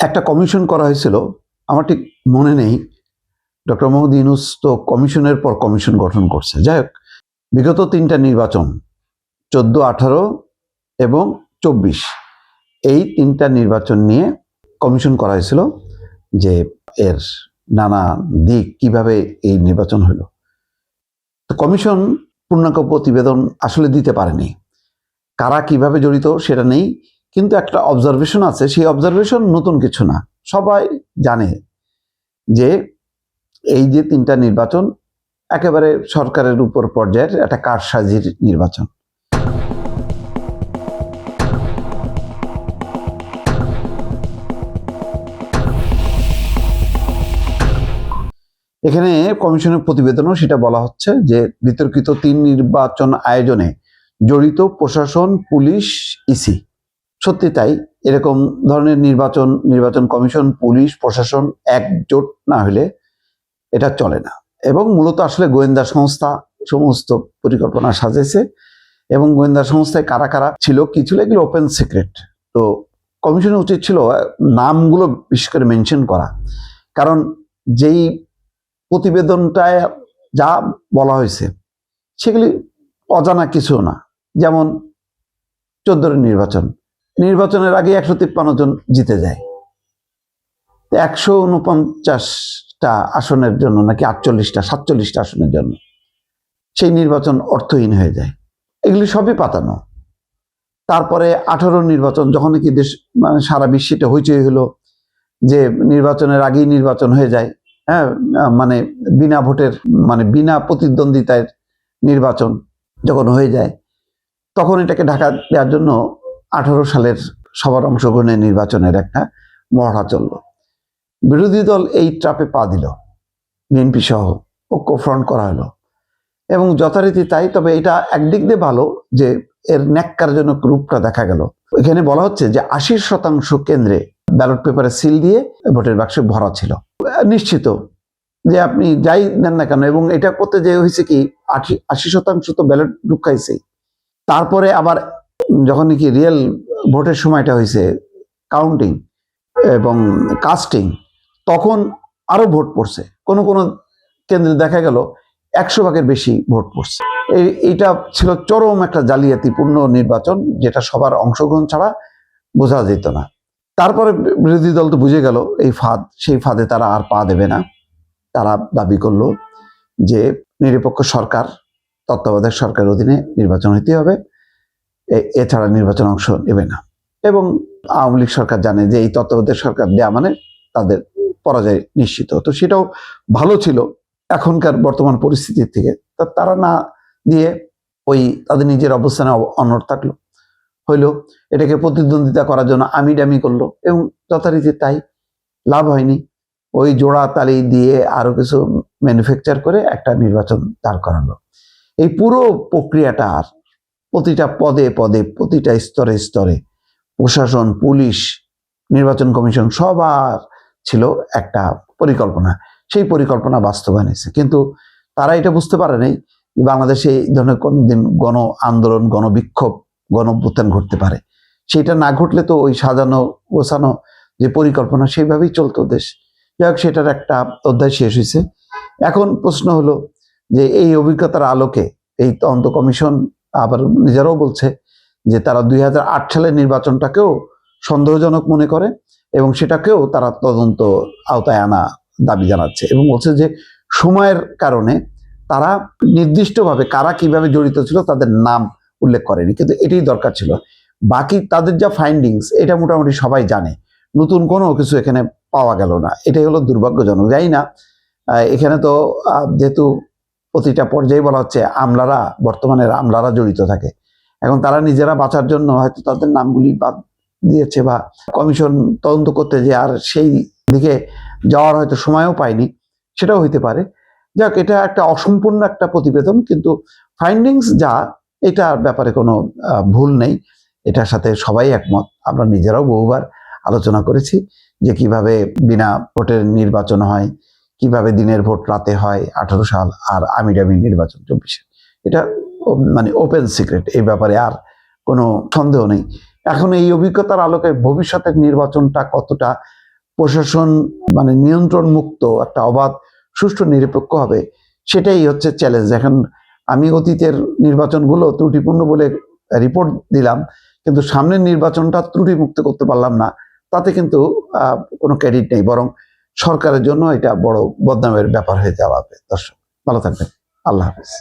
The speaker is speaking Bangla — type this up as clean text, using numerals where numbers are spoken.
একটা কমিশন করা হয়েছিল, আমার ঠিক মনে নেই। ডক্টর মোহাম্মদ ইউনূস তো কমিশনের পর কমিশন গঠন করছে। যাই হোক, বিগত 3টা নির্বাচন 14, 18 এবং 24, এই 3টা নির্বাচন নিয়ে কমিশন করা হয়েছিল যে এর নানা দিক কিভাবে এই নির্বাচন হলো। তো কমিশন পূর্ণাঙ্গ প্রতিবেদন আসলে দিতে পারেনি। কারা কিভাবে জড়িত সেটা নেই, কিন্তু একটা অবজারভেশন আছে। সেই অবজারভেশন নতুন কিছু না, সবাই জানে যে এই যে 3টা নির্বাচন একেবারে সরকারের উপর পর্যায়ের একটা কারসাজির নির্বাচন। এখানে কমিশনের প্রতিবেদনও সেটা বলা হচ্ছে যে বিতর্কিত 3 নির্বাচন আয়োজনে জড়িত প্রশাসন, পুলিশ, ইসি। সত্যি তাই, এরকম ধরনের নির্বাচন কমিশন, পুলিশ, প্রশাসন একজোট না হলে এটা চলে না। এবং মূলত আসলে গোয়েন্দা সংস্থা সমস্ত পরিকল্পনা সাজাইছে, এবং গোয়েন্দা সংস্থায় কারা কারা ছিল, কি ছিল, এগুলো ওপেন সিক্রেট। তো কমিশনের উচিত ছিল নামগুলো বিশেষ করে মেনশন করা, কারণ যেই প্রতিবেদনটায় যা বলা হয়েছে সেগুলি অজানা কিছু না। যেমন 14 নির্বাচনের আগে 153 জন জিতে যায়, 149টা আসনের জন্য নাকি 47টা আসনের জন্য সেই নির্বাচন অর্থহীন হয়ে যায়। এগুলি সবই পাতানো। তারপরে 18 নির্বাচন, যখন নাকি দেশ মানে সারা বিশ্বে হইচই হলো যে নির্বাচনের আগেই নির্বাচন হয়ে যায়, হ্যাঁ, মানে বিনা ভোটের, মানে বিনা প্রতিদ্বন্দ্বিতার নির্বাচন যখন হয়ে যায়, তখন এটাকে ঢাকা দেওয়ার জন্য 18 সালের সবার অংশগ্রহণের নির্বাচনের একটা মহড়া চলল। বিরোধী দল এই ট্রাপে পা দিল, বিএনপি সহ ঐক্য ফ্রন্ট করা হলো, এবং যথারীতি তাই। তবে এটা একদিক দিয়ে ভালো যে এর ন্যাক্কারজনক রূপটা দেখা গেল। এখানে বলা হচ্ছে যে 80% কেন্দ্রে ব্যালট পেপারে সিল দিয়ে ভোটের বাক্সে ভরা ছিল। নিশ্চিত যে আপনি যাই দেন না কেন, এবং এটা করতে যে হয়েছে কি 80% তো ব্যালট ঢুকাইছে। তারপরে আবার যখন নাকি রিয়েল ভোটের সময়টা হয়েছে, কাউন্টিং এবং কাস্টিং, তখন আরো ভোট পড়ছে। কোনো কোনো কেন্দ্রে দেখা গেল 100 ভাগের বেশি ভোট পড়ছে। এইটা ছিল চরম একটা জালিয়াতিপূর্ণ নির্বাচন, যেটা সবার অংশগ্রহণ ছাড়া বোঝা যেত না। তারপরে বিরোধী দল তো বুঝে গেল এই ফাঁদ, সেই ফাঁদে তারা আর পা দেবে না। তারা দাবি করলো যে নিরপেক্ষ সরকার, তত্ত্বাবধায়ক সরকারের অধীনে নির্বাচন হইতে হবে, এছাড়া নির্বাচন অংশ নেবে না। এবং আওয়ামী লীগ সরকার জানে যে এই তত্ত্বাবধায়ক সরকার দেয়া মানে তাদের পরাজয় নিশ্চিত। তো সেটাও ভালো ছিল এখনকার বর্তমান পরিস্থিতির থেকে। তারা না দিয়ে ওই তাদের নিজের অবস্থানে অনড় থাকলো, হইলো। এটাকে প্রতিদ্বন্দ্বিতা করার জন্য আমিডামি করলো, এবং যথারীতি তাই, লাভ হয়নি। ওই জোড়া তালি দিয়ে আরো কিছু ম্যানুফ্যাকচার করে একটা নির্বাচন দাঁড় করালো। এই পুরো প্রক্রিয়াটার প্রতিটা পদে পদে, প্রতিটা স্তরে স্তরে প্রশাসন, পুলিশ, নির্বাচন কমিশন সবার ছিল একটা পরিকল্পনা। সেই পরিকল্পনা বাস্তবায়ন হয়েছে, কিন্তু তারা এটা বুঝতে পারে নাই বাংলাদেশে এই ধরনের কোনদিন গণ আন্দোলন, গণবিক্ষোভ, গণঅভ্যুত্থান ঘটতে পারে। সেটা না ঘটলে তো ওই সাজানো গোছানো যে পরিকল্পনা সেইভাবেই চলতো দেশ। যাই হোক, সেটার একটা অধ্যায় শেষ হয়েছে। এখন প্রশ্ন হলো যে এই অভিজ্ঞতার আলোকে এই তদন্ত কমিশন আবার নিজেরাও বলছে যে তারা 2008 সালের নির্বাচনটাকেও সন্দেহজনক মনে করে, এবং সেটাকেও তারা তদন্ত আওতায় আনা দাবি জানাচ্ছে, এবং বলছে যে সময়ের কারণে তারা নির্দিষ্টভাবে কারা কিভাবে জড়িত ছিল তাদের নাম উল্লেখ করেনি, কিন্তু এটাই দরকার ছিল। বাকি তাদের যা ফাইন্ডিংস এটা মোটামুটি সবাই জানে, নতুন কোনো কিছু এখানে পাওয়া গেল না। এটাই হলো দুর্ভাগ্যজনক। যাই না, এখানে তো যেহেতু প্রতিটা পর্যায়ে বলা হচ্ছে আমলারা, বর্তমানের আমলারা জড়িত থাকে, এখন তারা নিজেরা বাঁচার জন্য হয়তো তাদের নামগুলি বাদ দিয়েছে, বা কমিশন তদন্ত করতে যে আর সেই দিকে যাওয়ার হয়তো সময়ও পায়নি, সেটাও হইতে পারে। যাক, এটা একটা অসম্পূর্ণ একটা প্রতিবেদন, কিন্তু ফাইন্ডিংস যা, এটার ব্যাপারে কোনো ভুল নেই, এটার সাথে সবাই একমত। আমরা নিজেরাও বহুবার আলোচনা করেছি যে কিভাবে বিনা ভোটের নির্বাচন হয়, কিভাবে দিনের ভোট রাতে হয় 18 সাল, আর আমিডামি নির্বাচন 24। এটা মানে ওপেন সিক্রেট, এই ব্যাপারে আর কোনো সন্দেহ নেই। এখন এই অভিজ্ঞতার আলোকে ভবিষ্যতের নির্বাচনটা কতটা প্রশাসন মানে নিয়ন্ত্রণ মুক্ত একটা অবাধ সুষ্ঠু নিরপেক্ষ হবে, সেটাই হচ্ছে চ্যালেঞ্জ। এখন আমি অতীতের নির্বাচনগুলো ত্রুটিপূর্ণ বলে রিপোর্ট দিলাম, কিন্তু সামনের নির্বাচনটা ত্রুটিমুক্ত করতে পারলাম না, তাতে কিন্তু কোনো ক্রেডিট নেই, বরং সরকারের জন্য এটা বড় বদনামের ব্যাপার হয়ে যাওয়া। দর্শক ভালো থাকবেন, আল্লাহ হাফিজ।